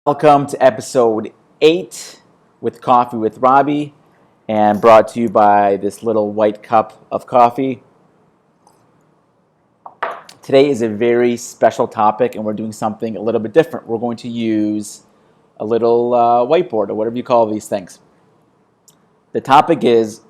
Welcome to episode 8 with Coffee with Robbie, and brought to you by this little white cup of coffee. Today is a very special topic, and we're doing something a little bit different. We're going to use a little whiteboard, or whatever you call these things. The topic is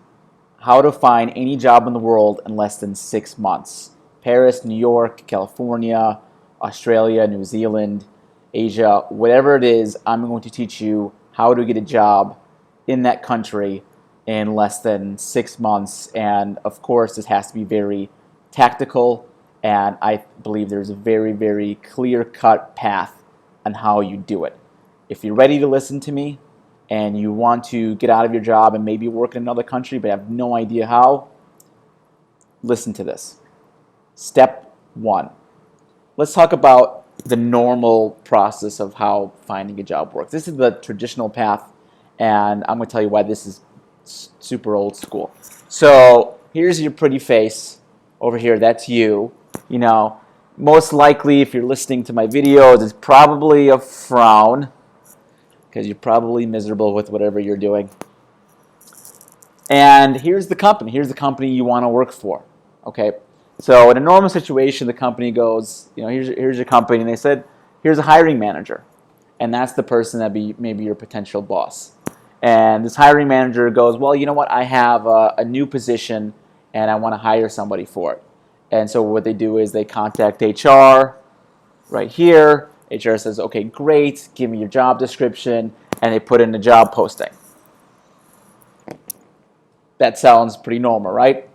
how to find any job in the world in less than 6 months. Paris, New York, California, Australia, New Zealand, Asia, whatever it is, I'm going to teach you how to get a job in that country in less than 6 months. And of course, this has to be very tactical, and I believe there's a very, very clear-cut path on how you do it. If you're ready to listen to me and you want to get out of your job and maybe work in another country but have no idea how, listen to this. Step 1. Let's talk about the normal process of how finding a job works. This is the traditional path, and I'm going to tell you why this is super old school. So here's your pretty face over here. That's you. You know, most likely if you're listening to my videos, it's probably a frown because you're probably miserable with whatever you're doing. And here's the company. Here's the company you want to work for. Okay. So in a normal situation, the company goes, here's your company, and they said, here's a hiring manager, and that's the person that be maybe your potential boss. And this hiring manager goes, well, you know what? I have a new position, and I want to hire somebody for it. And so what they do is they contact HR right here. HR says, okay, great, give me your job description, and they put in a job posting. That sounds pretty normal, right?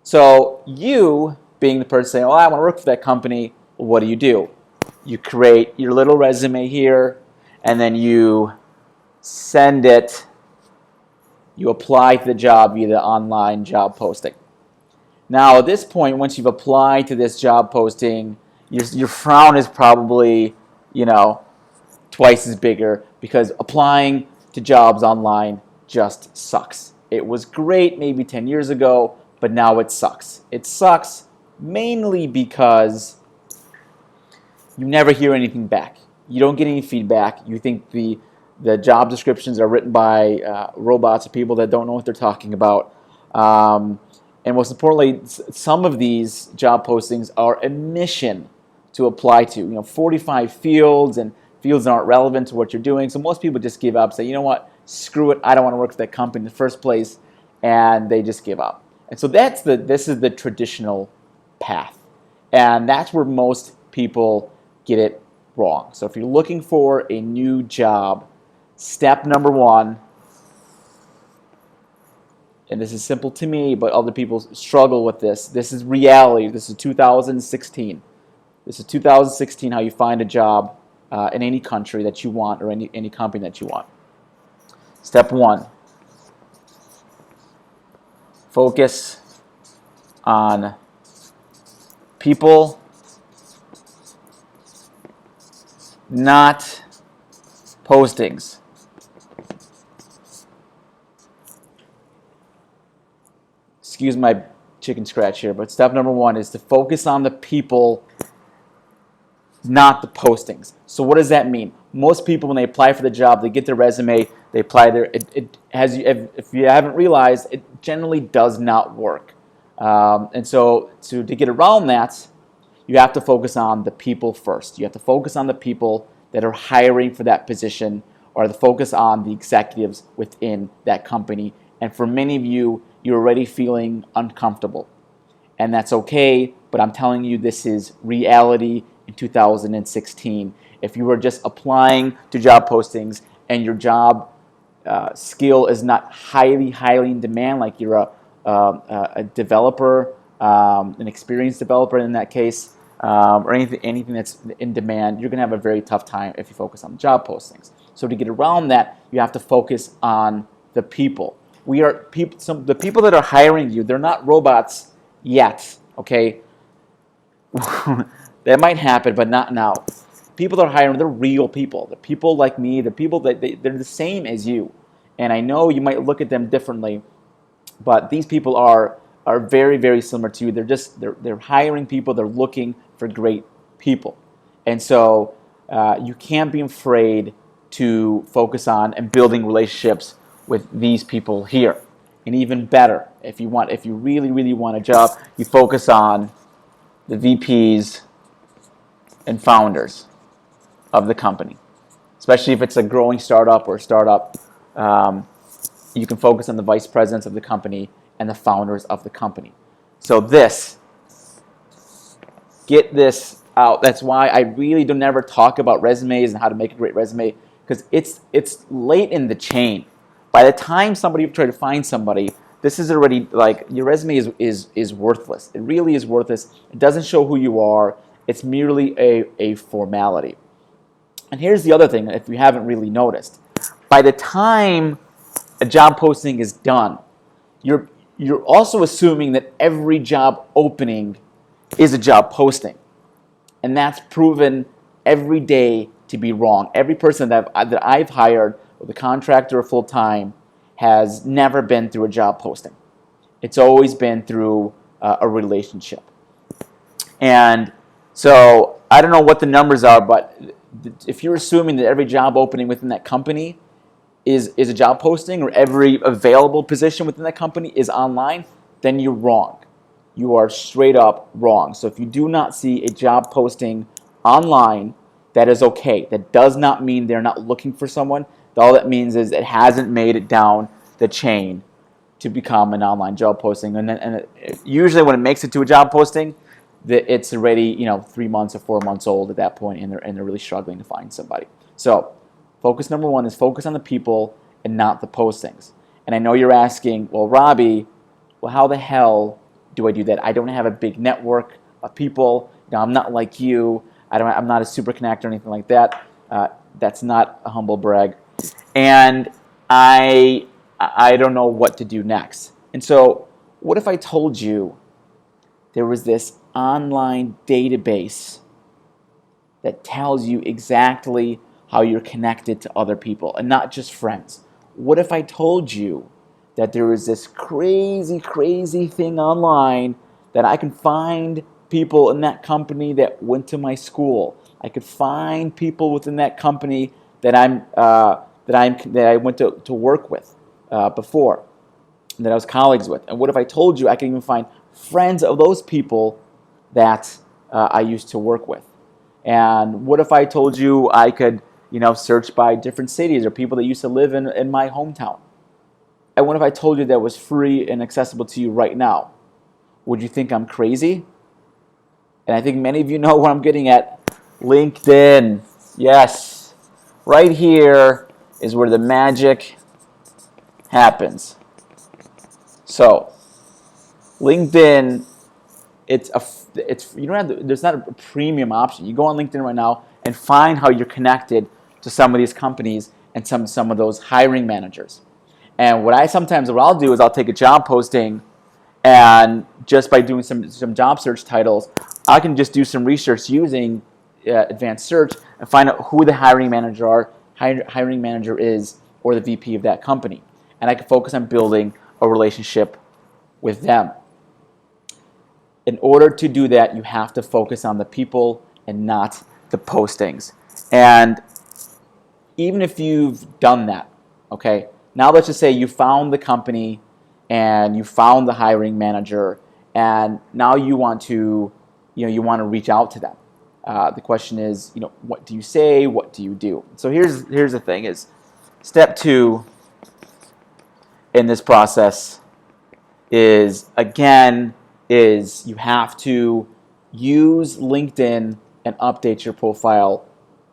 So you, being the person saying, oh, I want to work for that company, what do? You create your little resume here, and then you send it, you apply to the job via the online job posting. Now, at this point, once you've applied to this job posting, your frown is probably, twice as bigger, because applying to jobs online just sucks. It was great maybe 10 years ago, but now it sucks. It sucks mainly because you never hear anything back. You don't get any feedback. You think the job descriptions are written by robots or people that don't know what they're talking about. And most importantly, some of these job postings are a mission to apply to. 45 fields, and fields that aren't relevant to what you're doing. So most people just give up, say, you know what, screw it, I don't want to work for that company in the first place, and they just give up. And so this is the traditional path. And that's where most people get it wrong. So if you're looking for a new job, step number 1, and this is simple to me, but other people struggle with this. This is reality. This is 2016. This is 2016, how you find a job in any country that you want, or any company that you want. Step 1. Focus on people, not postings. Excuse my chicken scratch here, but step number 1 is to focus on the people, not the postings. So what does that mean? Most people, when they apply for the job, they get their resume, they apply there. If you haven't realized, it generally does not work. And so to get around that, you have to focus on the people first. You have to focus on the people that are hiring for that position, or to focus on the executives within that company. And for many of you, you're already feeling uncomfortable. And that's okay, but I'm telling you, this is reality in 2016. If you are just applying to job postings and your job skill is not highly in demand, like you're a developer, an experienced developer in that case, or anything that's in demand, you're going to have a very tough time if you focus on job postings. So to get around that, you have to focus on the people. The people that are hiring you, they're not robots yet, okay? That might happen, but not now. People that are hiring, they're real people. They're people like me. They're people that they're the same as you. And I know you might look at them differently, but these people are very similar to you. They're hiring people. They're looking for great people. And so you can't be afraid to focus on and building relationships with these people here. And even better, if you really, really want a job, you focus on the VPs and founders of the company. Especially if it's a growing startup or a startup, you can focus on the vice presidents of the company and the founders of the company. So get this out. That's why I really don't never talk about resumes and how to make a great resume, because it's late in the chain. By the time somebody try to find somebody, this is already like your resume is worthless. It really is worthless. It doesn't show who you are. It's merely a formality. And here's the other thing, if you haven't really noticed. By the time a job posting is done, you're also assuming that every job opening is a job posting. And that's proven every day to be wrong. Every person that I've hired, with a contractor or full-time, has never been through a job posting. It's always been through a relationship. And so I don't know what the numbers are, but if you're assuming that every job opening within that company is a job posting, or every available position within that company is online, then you're wrong. You are straight up wrong. So if you do not see a job posting online, that is okay. That does not mean they're not looking for someone. All that means is it hasn't made it down the chain to become an online job posting. And usually when it makes it to a job posting, it's already 3 months or 4 months old at that point, and they're really struggling to find somebody. So focus number one is focus on the people and not the postings. And I know you're asking, well, Robbie, well, how the hell do I do that? I don't have a big network of people. I'm not like you. I'm not a super connector or anything like that. That's not a humble brag. And I don't know what to do next. And so what if I told you there was this online database that tells you exactly how you're connected to other people and not just friends? What if I told you that there is this crazy, crazy thing online that I can find people in that company that went to my school? I could find people within that company that I went to work with before, that I was colleagues with. And what if I told you I can even find friends of those people that I used to work with? And what if I told you I could search by different cities or people that used to live in my hometown? And what if I told you that was free and accessible to you right now? Would you think I'm crazy? And I think many of you know what I'm getting at. LinkedIn. Yes. Right here is where the magic happens. So, LinkedIn, there's not a premium option. You go on LinkedIn right now and find how you're connected to some of these companies and some of those hiring managers. And what I'll do is I'll take a job posting, and just by doing some job search titles, I can just do some research using advanced search and find out who the hiring manager is, or the VP of that company. And I can focus on building a relationship with them. In order to do that, you have to focus on the people and not the postings. And even if you've done that, okay, now let's just say you found the company and you found the hiring manager, and now you want to reach out to them. The question is, what do you say? What do you do? So here's the thing: is step 2 in this process is you have to use LinkedIn and update your profile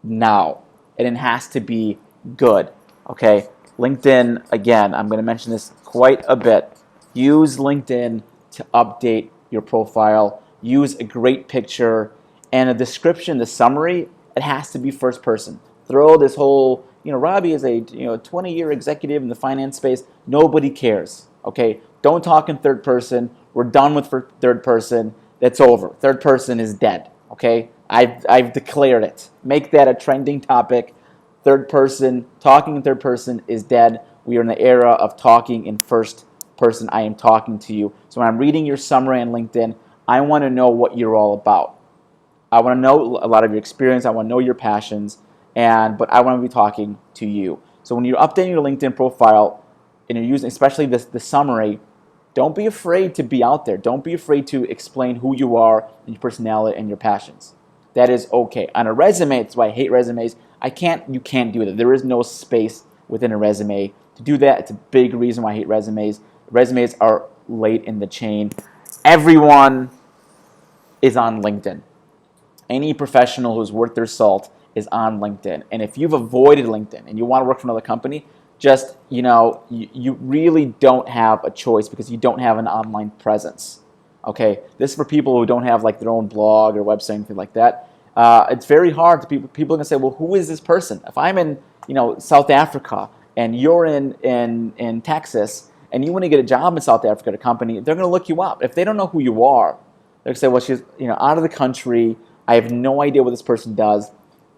now, and it has to be good. Okay. LinkedIn, again, I'm going to mention this quite a bit. Use LinkedIn to update your profile. Use a great picture and a description, the summary. It has to be first person. Throw this whole, Robbie is a 20-year executive in the finance space. Nobody cares. Okay, don't talk in third person. We're done with third person. That's over. Third person is dead. Okay, I've declared it. Make that a trending topic. Talking in third person is dead. We are in the era of talking in first person. I am talking to you. So when I'm reading your summary on LinkedIn, I want to know what you're all about. I want to know a lot of your experience. I want to know your passions, but I want to be talking to you. So when you're updating your LinkedIn profile and you're using, especially the summary, don't be afraid to be out there. Don't be afraid to explain who you are and your personality and your passions. That is okay. On a resume, that's why I hate resumes. You can't do that. There is no space within a resume to do that. It's a big reason why I hate resumes. Resumes are late in the chain. Everyone is on LinkedIn. Any professional who's worth their salt is on LinkedIn. And if you've avoided LinkedIn and you want to work for another company, just, you really don't have a choice because you don't have an online presence. Okay, this is for people who don't have like their own blog or website or anything like that. It's very hard to people are gonna say, well, who is this person? If I'm in South Africa and you're in Texas and you want to get a job in South Africa at a company, they're gonna look you up. If they don't know who you are, they're gonna say, well, she's out of the country. I have no idea what this person does.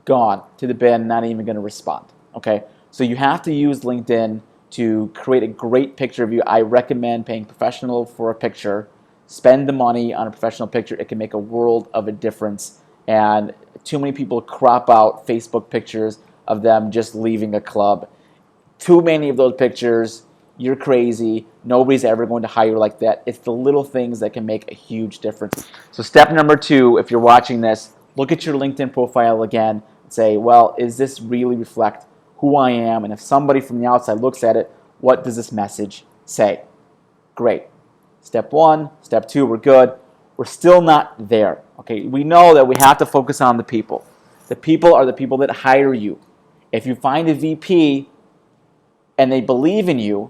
Gone to the bin. Not even gonna respond. Okay, so you have to use LinkedIn to create a great picture of you. I recommend paying professional for a picture. Spend the money on a professional picture. It can make a world of a difference. And too many people crop out Facebook pictures of them just leaving a club. Too many of those pictures, you're crazy. Nobody's ever going to hire like that. It's the little things that can make a huge difference. So step number 2, if you're watching this, look at your LinkedIn profile again and say, well, is this really reflect who I am? And if somebody from the outside looks at it, what does this message say? Great. Step 1, step 2, we're good. We're still not there. Okay, we know that we have to focus on the people. The people are the people that hire you. If you find a VP and they believe in you,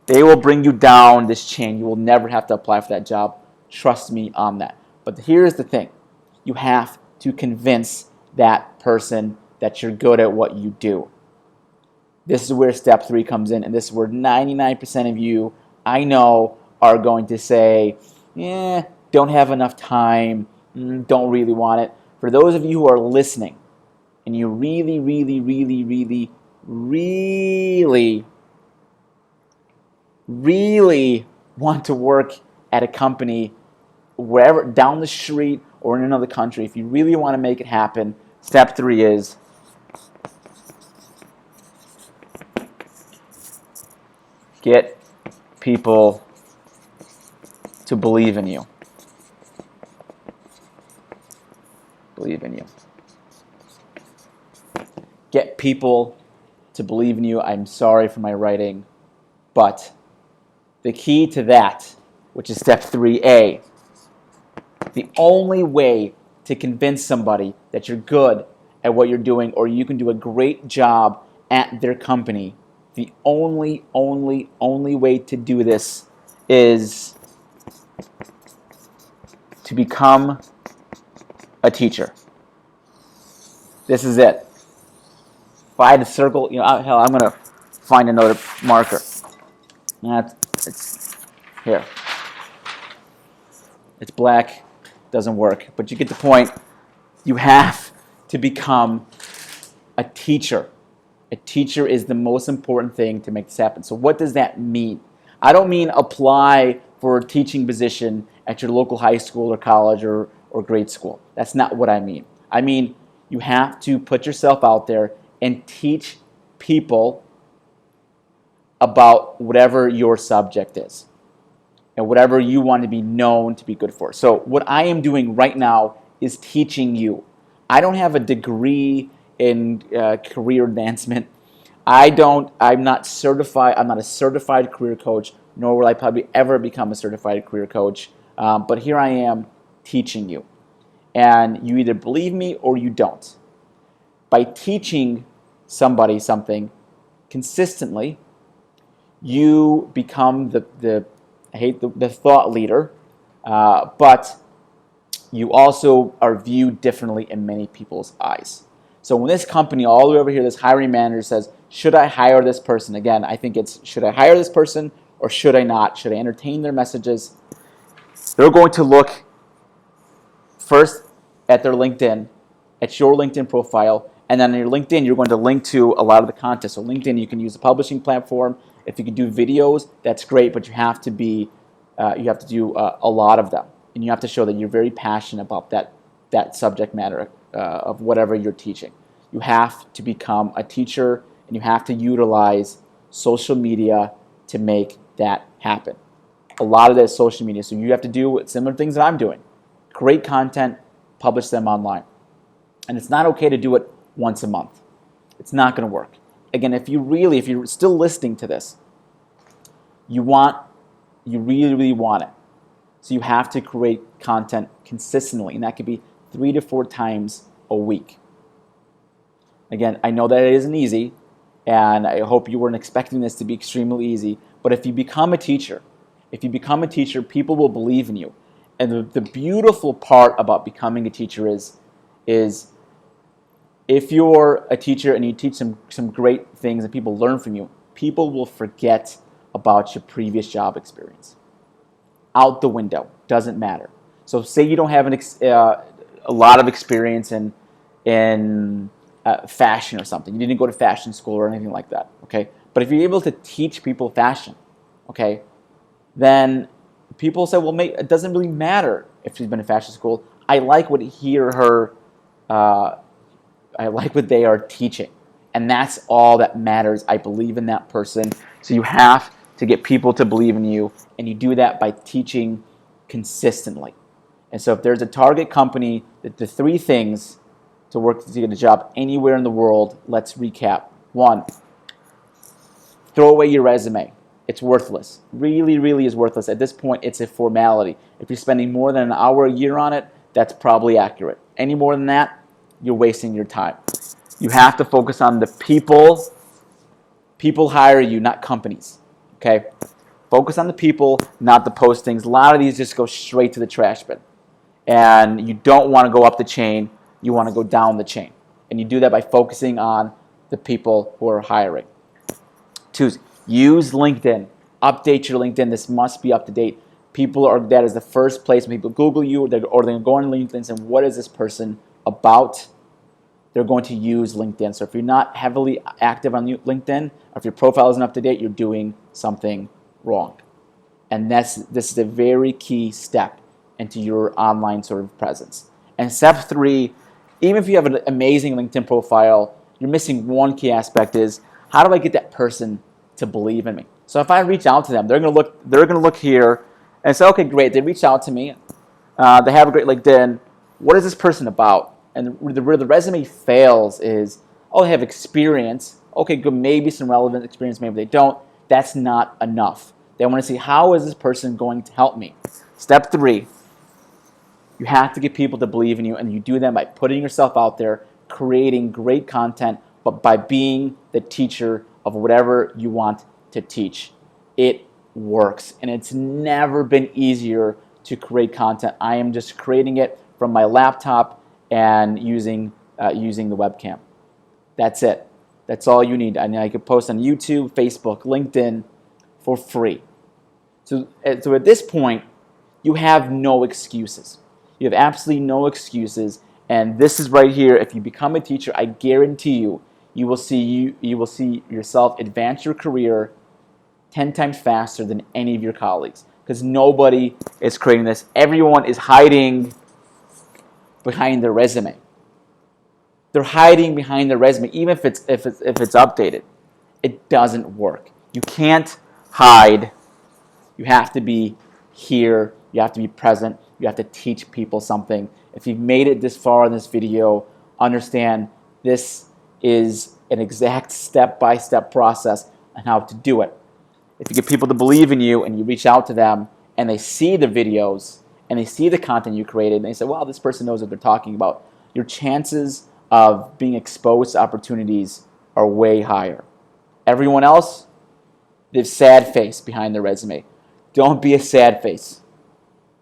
they will bring you down this chain. You will never have to apply for that job. Trust me on that. But here's the thing. You have to convince that person that you're good at what you do. This is where step 3 comes in, and this is where 99% of you, I know, are going to say, don't have enough time, don't really want it. For those of you who are listening, and you really, really, really, really, really, really want to work at a company wherever, down the street or in another country, if you really want to make it happen, step 3 is get people to believe in you. Believe in you. Get people to believe in you. I'm sorry for my writing, but the key to that, which is step 3A, the only way to convince somebody that you're good at what you're doing or you can do a great job at their company, the only way to do this is to become a teacher. This is it. If I had to circle, hell, I'm going to find another marker. It's here. It's black. Doesn't work. But you get the point. You have to become a teacher. A teacher is the most important thing to make this happen. So what does that mean? I don't mean apply for a teaching position at your local high school or college or grade school. That's not what I mean. I mean, you have to put yourself out there and teach people about whatever your subject is and whatever you want to be known to be good for. So what I am doing right now is teaching you. I don't have a degree in career advancement. I'm not certified. I'm not a certified career coach, nor will I probably ever become a certified career coach. But here I am teaching you. And you either believe me or you don't. By teaching somebody something consistently, you become the thought leader, but you also are viewed differently in many people's eyes. So when this company, all the way over here, this hiring manager says, should I hire this person? Again, I think it's, should I hire this person or should I not? Should I entertain their messages? They're going to look first at their LinkedIn, at your LinkedIn profile, and then on your LinkedIn, you're going to link to a lot of the content. So LinkedIn, you can use the publishing platform. If you can do videos, that's great, but you have to do a lot of them, and you have to show that you're very passionate about that that subject matter of whatever you're teaching. You have to become a teacher, and you have to utilize social media to make that happen. A lot of that is social media, so you have to do similar things that I'm doing. Create content, publish them online. And it's not okay to do it once a month. It's not going to work. Again, if you're still listening to this, you really, really want it. So you have to create content consistently, and that could be 3 to 4 times a week. Again, I know that it isn't easy, and I hope you weren't expecting this to be extremely easy, but if you become a teacher, people will believe in you. And the beautiful part about becoming a teacher is if you're a teacher and you teach some great things and people learn from you, people will forget about your previous job experience. Out the window. Doesn't matter. So say you don't have a lot of experience in fashion or something. You didn't go to fashion school or anything like that. Okay? But if you're able to teach people fashion, okay, then people say, well, it doesn't really matter if she's been in fashion school. I like what he or her, I like what they are teaching. And that's all that matters. I believe in that person. So you have to get people to believe in you, and you do that by teaching consistently. And so if there's a target company, the 3 things to work to get a job anywhere in the world, let's recap. 1, throw away your resume. It's worthless. Really, really is worthless. At this point, it's a formality. If you're spending more than an hour a year on it, that's probably accurate. Any more than that, you're wasting your time. You have to focus on the people. People hire you, not companies. Okay? Focus on the people, not the postings. A lot of these just go straight to the trash bin. And you don't want to go up the chain. You want to go down the chain. And you do that by focusing on the people who are hiring. 2, use LinkedIn. Update your LinkedIn. This must be up to date. That is the first place when people Google you, or they're going to go on LinkedIn and say, what is this person about? They're going to use LinkedIn. So if you're not heavily active on LinkedIn, or if your profile isn't up to date, you're doing something wrong. And this is a very key step into your online sort of presence. And step 3, even if you have an amazing LinkedIn profile, you're missing one key aspect is, how do I get that person to believe in me? So if I reach out to them, they're going to look here and say, okay, great, they reached out to me. They have a great LinkedIn. What is this person about? And where the resume fails is, oh, they have experience. Okay, good, maybe some relevant experience, maybe they don't. That's not enough. They want to see, how is this person going to help me? Step 3, you have to get people to believe in you, and you do that by putting yourself out there, creating great content, but by being the teacher of whatever you want to teach. It works, and it's never been easier to create content. I am just creating it from my laptop and using the webcam. That's it. That's all you need. I could post on YouTube, Facebook, LinkedIn for free. So at this point, you have no excuses. You have absolutely no excuses. And this is right here. If you become a teacher, I guarantee you will see yourself advance your career 10 times faster than any of your colleagues, because nobody is creating this. Everyone is hiding behind their resume. They're hiding behind their resume, even if it's updated. It doesn't work. You can't hide. You have to be here. You have to be present. You have to teach people something. If you've made it this far in this video, understand this is an exact step-by-step process on how to do it. If you get people to believe in you and you reach out to them and they see the videos and they see the content you created and they say, wow, this person knows what they're talking about, your chances of being exposed to opportunities are way higher. Everyone else, they've sad face behind their resume. Don't be a sad face.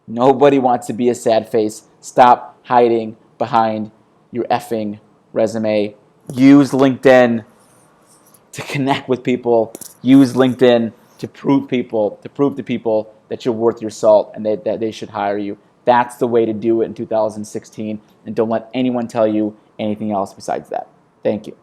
Nobody wants to be a sad face. Stop hiding behind your effing resume. Use LinkedIn to connect with people. Use LinkedIn to prove to people that you're worth your salt and that they should hire you. That's the way to do it in 2016. And don't let anyone tell you anything else besides that. Thank you.